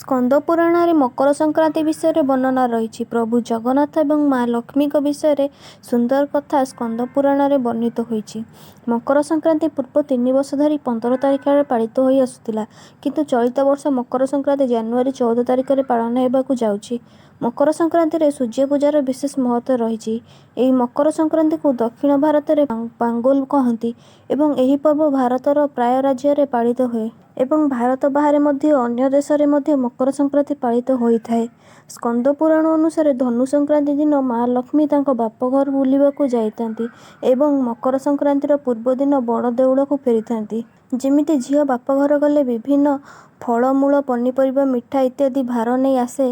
ସ୍କନ୍ଦ ପୁରାଣରେ ମକର ସଂକ୍ରାନ୍ତି ବିଷୟରେ ବର୍ଣ୍ଣନା ରହିଛି। ପ୍ରଭୁ ଜଗନ୍ନାଥ ଏବଂ ମା ଲକ୍ଷ୍ମୀଙ୍କ ବିଷୟରେ ସୁନ୍ଦର କଥା ସ୍କନ୍ଦ ପୁରାଣରେ ବର୍ଣ୍ଣିତ ହୋଇଛି। ମକର ସଂକ୍ରାନ୍ତି ପୂର୍ବ 3 ବର୍ଷ ଧରି 15 ତାରିଖରେ ପାଳିତ ହୋଇ ଆସୁଥିଲା, କିନ୍ତୁ ଚଳିତ ବର୍ଷ ମକର ସଂକ୍ରାନ୍ତି ଜାନୁଆରୀ 14 ତାରିଖରେ ପାଳନ ହେବାକୁ ଯାଉଛି। ମକର ସଂକ୍ରାନ୍ତିରେ ସୂର୍ଯ୍ୟ ପୂଜାର ବିଶେଷ ମହତ୍ତ୍ୱ ରହିଛି। ଏହି ମକର ସଂକ୍ରାନ୍ତିକୁ ଦକ୍ଷିଣ ଭାରତରେ ପାଙ୍ଗୋଲ କହନ୍ତି ଏବଂ ଏହି ପର୍ବ ଭାରତର ପ୍ରାୟ ରାଜ୍ୟରେ ପାଳିତ ହୁଏ ଏବଂ ଭାରତ ବାହାରେ ମଧ୍ୟ ଅନ୍ୟ ଦେଶରେ ମଧ୍ୟ ମକର ସଂକ୍ରାନ୍ତି ପାଳିତ ହୋଇଥାଏ। ସ୍କନ୍ଦ ପୁରାଣ ଅନୁସାରେ ଧନୁ ସଂକ୍ରାନ୍ତି ଦିନ ମା ଲକ୍ଷ୍ମୀ ତାଙ୍କ ବାପଘର ବୁଲିବାକୁ ଯାଇଥାନ୍ତି ଏବଂ ମକର ସଂକ୍ରାନ୍ତିର ପୂର୍ବ ଦିନ ବଡ଼ ଦେଉଳକୁ ଫେରିଥାନ୍ତି। ଯେମିତି ଝିଅ ବାପଘର ଗଲେ ବିଭିନ୍ନ ଫଳମୂଳ, ପନିପରିବା, ମିଠା ଇତ୍ୟାଦି ଭାର ନେଇ ଆସେ,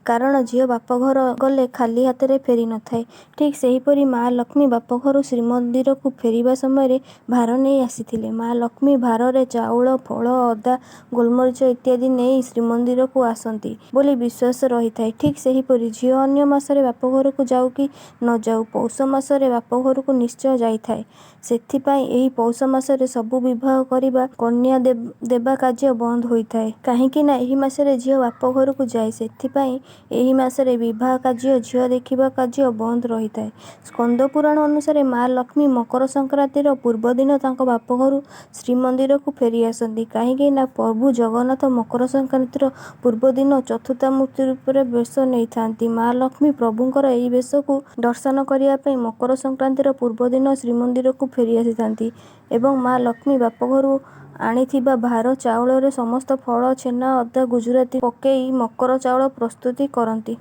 କାରଣ ଝିଅ ବାପଘର ଗଲେ ଖାଲି ହାତରେ ଫେରି ନଥାଏ। ଠିକ୍ ସେହିପରି ମା ଲକ୍ଷ୍ମୀ ବାପଘରୁ ଶ୍ରୀମନ୍ଦିରକୁ ଫେରିବା ସମୟରେ ଭାର ନେଇ ଆସିଥିଲେ। ମା ଲକ୍ଷ୍ମୀ ଭାରରେ ଚାଉଳ, ଫଳ, ଅଦା, ଗୋଲମରିଚ ଇତ୍ୟାଦି ନେଇ ଶ୍ରୀମନ୍ଦିରକୁ ଆସନ୍ତି ବୋଲି ବିଶ୍ୱାସ ରହିଥାଏ। ଠିକ୍ ସେହିପରି ଝିଅ ଅନ୍ୟ ମାସରେ ବାପଘରକୁ ଯାଉ କି ନ ଯାଉ, ପୌଷ ମାସରେ ବାପଘରକୁ ନିଶ୍ଚୟ ଯାଇଥାଏ। ସେଥିପାଇଁ ଏହି ପୌଷ ମାସରେ ସବୁ ବିବାହ କରିବା, କନ୍ୟା ଦେବା କାର୍ଯ୍ୟ ବନ୍ଦ ହୋଇଥାଏ। କାହିଁକି ନା ଏହି ମାସରେ ଝିଅ ବାପଘରକୁ ଯାଏ, ସେଥିପାଇଁ ଏହି ମାସରେ ବିବାହ କାର୍ଯ୍ୟ, ଝିଅ ଦେଖିବା କାର୍ଯ୍ୟ ବନ୍ଦ ରହିଥାଏ। ସ୍କନ୍ଦ ପୁରାଣ ଅନୁସାରେ ମା ଲକ୍ଷ୍ମୀ ମକର ସଂକ୍ରାନ୍ତିର ପୂର୍ବ ଦିନ ତାଙ୍କ ବାପଘରୁ ଶ୍ରୀମନ୍ଦିରକୁ ଫେରି ଆସନ୍ତି। କାହିଁକି ନା ପ୍ରଭୁ ଜଗନ୍ନାଥ ମକର ସଂକ୍ରାନ୍ତିର ପୂର୍ବ ଦିନ ଚତୁର୍ଦ୍ଧାମୂର୍ତ୍ତି ରୂପରେ ବେଶ ନେଇଥାନ୍ତି। ମା ଲକ୍ଷ୍ମୀ ପ୍ରଭୁଙ୍କର ଏହି ବେଶକୁ ଦର୍ଶନ କରିବା ପାଇଁ ମକର ସଂକ୍ରାନ୍ତିର ପୂର୍ବ ଦିନ ଶ୍ରୀମନ୍ଦିରକୁ ଫେରି ଆସିଥାନ୍ତି ଏବଂ ମା ଲକ୍ଷ୍ମୀ ବାପଘରୁ ଆଣିଥିବା ଭାର ଚାଉଳରେ ସମସ୍ତ ଫଳ, ଛେନା, ଅଦା, ଗୁଜୁରାତି ପକେଇ ମକର ଚାଉଳ ପ୍ରସ୍ତୁତି କରନ୍ତି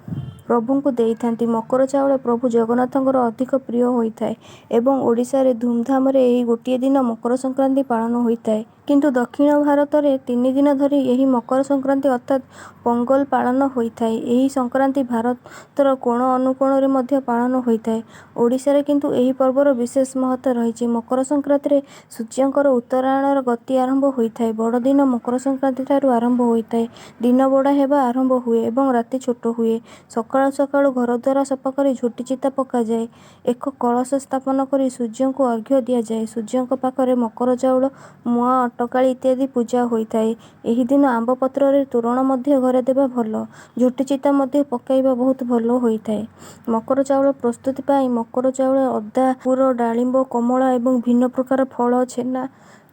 ପ୍ରଭୁଙ୍କୁ ଦେଇଥାନ୍ତି। ମକର ଚାଉଳ ପ୍ରଭୁ ଜଗନ୍ନାଥଙ୍କର ଅଧିକ ପ୍ରିୟ ହୋଇଥାଏ ଏବଂ ଓଡ଼ିଶାରେ ଧୁମଧାମରେ ଏହି ଗୋଟିଏ ଦିନ ମକର ସଂକ୍ରାନ୍ତି ପାଳନ ହୋଇଥାଏ। କିନ୍ତୁ ଦକ୍ଷିଣ ଭାରତରେ 3 ଦିନ ଧରି ଏହି ମକର ସଂକ୍ରାନ୍ତି ଅର୍ଥାତ୍ ପୋଙ୍ଗଲ ପାଳନ ହୋଇଥାଏ। ଏହି ସଂକ୍ରାନ୍ତି ଭାରତର କୋଣ ଅନୁକୋଣରେ ମଧ୍ୟ ପାଳନ ହୋଇଥାଏ। ଓଡ଼ିଶାରେ କିନ୍ତୁ ଏହି ପର୍ବର ବିଶେଷ ମହତ୍ତ୍ୱ ରହିଛି। ମକର ସଂକ୍ରାନ୍ତିରେ ସୂର୍ଯ୍ୟଙ୍କର ଉତ୍ତରାୟଣର ଗତି ଆରମ୍ଭ ହୋଇଥାଏ। ବଡ଼ଦିନ ମକର ସଂକ୍ରାନ୍ତି ଠାରୁ ଆରମ୍ଭ ହୋଇଥାଏ। ଦିନ ବଡ଼ ହେବା ଆରମ୍ଭ ହୁଏ ଏବଂ ରାତି ଛୋଟ ହୁଏ। ସକାଳୁ ସକାଳୁ ଘରଦ୍ୱାର ସଫା କରି ଝୋଟି ଚିତା ପକାଯାଏ। ଏକ କଳସ ସ୍ଥାପନ କରି ସୂର୍ଯ୍ୟଙ୍କୁ ଅର୍ଘ୍ୟ ଦିଆଯାଏ। ସୂର୍ଯ୍ୟଙ୍କ ପାଖରେ ମକର ଚାଉଳ, ମୁଆଁ, ଅଟକାଳି ଇତ୍ୟାଦି ପୂଜା ହୋଇଥାଏ। ଏହି ଦିନ ଆମ୍ବ ପତ୍ରରେ ତୋରଣ ମଧ୍ୟ ଘରେ ଦେବା ଭଲ। ଝୋଟି ଚିତା ମଧ୍ୟ ପକାଇବା ବହୁତ ଭଲ ହୋଇଥାଏ। ମକର ଚାଉଳ ପ୍ରସ୍ତୁତି ପାଇଁ ମକର ଚାଉଳ, ଅଦା, ପୁର, ଡାଳିମ୍ବ, କମଳା ଏବଂ ଭିନ୍ନ ପ୍ରକାର ଫଳ, ଛେନା,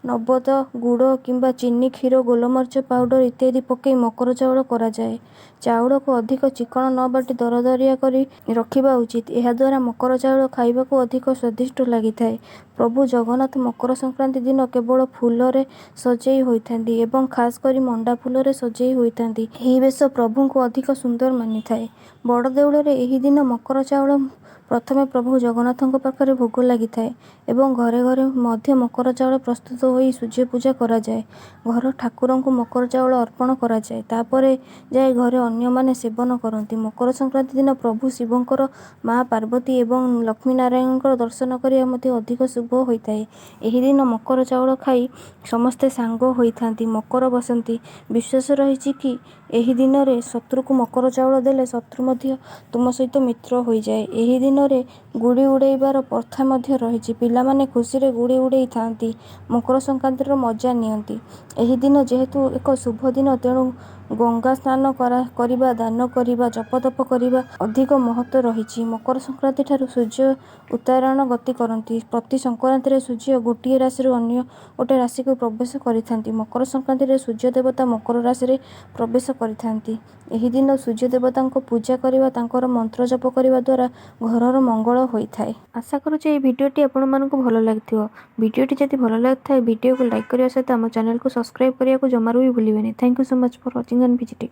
ନବଦ, ଗୁଡ଼ କିମ୍ବା ଚିନି, କ୍ଷୀର, ଗୋଲମରିଚ ପାଉଡର ଇତ୍ୟାଦି ପକାଇ ମକର ଚାଉଳ କରାଯାଏ। ଚାଉଳକୁ ଅଧିକ ଚିକଣ ନ ବାଟି ଦରଦରିଆ କରି ରଖିବା ଉଚିତ। ଏହାଦ୍ୱାରା ମକର ଚାଉଳ ଖାଇବାକୁ ଅଧିକ ସ୍ୱାଦିଷ୍ଟ ଲାଗିଥାଏ। ପ୍ରଭୁ ଜଗନ୍ନାଥ ମକର ସଂକ୍ରାନ୍ତି ଦିନ କେବଳ ଫୁଲରେ ସଜେଇ ହୋଇଥାନ୍ତି ଏବଂ ଖାସ୍ କରି ମଣ୍ଡା ଫୁଲରେ ସଜେଇ ହୋଇଥାନ୍ତି। ଏହି ବେଶ ପ୍ରଭୁଙ୍କୁ ଅଧିକ ସୁନ୍ଦର ମାନିଥାଏ। ବଡ଼ ଦେଉଳରେ ଏହି ଦିନ ମକର ଚାଉଳ ପ୍ରଥମେ ପ୍ରଭୁ ଜଗନ୍ନାଥଙ୍କ ପାଖରେ ଭୋଗ ଲାଗିଥାଏ ଏବଂ ଘରେ ଘରେ ମଧ୍ୟ ମକର ଚାଉଳ ପ୍ରସ୍ତୁତ ହୋଇ ସୂର୍ଯ୍ୟ ପୂଜା କରାଯାଏ। ଘର ଠାକୁରଙ୍କୁ ମକର ଚାଉଳ ଅର୍ପଣ କରାଯାଏ। ତାପରେ ଯାଇ ଘରେ ଅନ୍ୟମାନେ ସେବନ କରନ୍ତି। ମକର ସଂକ୍ରାନ୍ତି ଦିନ ପ୍ରଭୁ ଶିବଙ୍କର, ମା ପାର୍ବତୀ ଏବଂ ଲକ୍ଷ୍ମୀନାରାୟଣଙ୍କର ଦର୍ଶନ କରିବା ମଧ୍ୟ ଅଧିକ ଶୁଭ ହୋଇଥାଏ। ଏହି ଦିନ ମକର ଚାଉଳ ଖାଇ ସମସ୍ତେ ସାଙ୍ଗ ହୋଇଥାନ୍ତି, ମକର ବସନ୍ତି। ବିଶ୍ୱାସ ରହିଛି କି ଏହି ଦିନରେ ଶତ୍ରୁକୁ ମକର ଚାଉଳ ଦେଲେ ଶତ୍ରୁ ମଧ୍ୟ ତୁମ ସହିତ ମିତ୍ର ହୋଇଯାଏ। ଏହି ଦିନରେ ଗୁଡ଼ି ଉଡ଼ାଇବାର ପ୍ରଥା ମଧ୍ୟ ରହିଛି। ପିଲାମାନେ ଖୁସିରେ ଗୁଡ଼ି ଉଡ଼ାଇଥାନ୍ତି, ମକର ସଂକ୍ରାନ୍ତିର ମଜା ନିଅନ୍ତି। ଏହି ଦିନ ଯେହେତୁ ଏକ ଶୁଭ ଦିନ, ତେଣୁ ଗଙ୍ଗା ସ୍ନାନ କରିବା, ଦାନ କରିବା, ଜପତପ କରିବା ଅଧିକ ମହତ୍ତ୍ୱ ରହିଛି। ମକର ସଂକ୍ରାନ୍ତି ଠାରୁ ସୂର୍ଯ୍ୟ ଉତ୍ତରାୟଣ ଗତି କରନ୍ତି। ପ୍ରତି ସଂକ୍ରାନ୍ତିରେ ସୂର୍ଯ୍ୟ ଗୋଟିଏ ରାଶିରୁ ଅନ୍ୟ ଗୋଟିଏ ରାଶିକୁ ପ୍ରବେଶ କରିଥାନ୍ତି। ମକର ସଂକ୍ରାନ୍ତିରେ ସୂର୍ଯ୍ୟ ଦେବତା ମକର ରାଶିରେ ପ୍ରବେଶ କରିଥାନ୍ତି। ଏହି ଦିନ ସୂର୍ଯ୍ୟ ଦେବତାଙ୍କ ପୂଜା କରିବା, ତାଙ୍କର ମନ୍ତ୍ର ଜପ କରିବା ଦ୍ୱାରା ଘରର ମଙ୍ଗଳ ହୋଇଥାଏ। ଆଶା କରୁଛି ଏହି ଭିଡ଼ିଓଟି ଆପଣମାନଙ୍କୁ ଭଲ ଲାଗିଥିବ। ଭିଡ଼ିଓଟି ଯଦି ଭଲ ଲାଗିଥାଏ ଭିଡ଼ିଓକୁ ଲାଇକ୍ କରିବା ସହିତ ଆମ ଚ୍ୟାନେଲକୁ ସବସ୍କ୍ରାଇବ୍ କରିବାକୁ ଜମାରୁ ବି ଭୁଲିବେନି। Thank you so much for watching and visiting.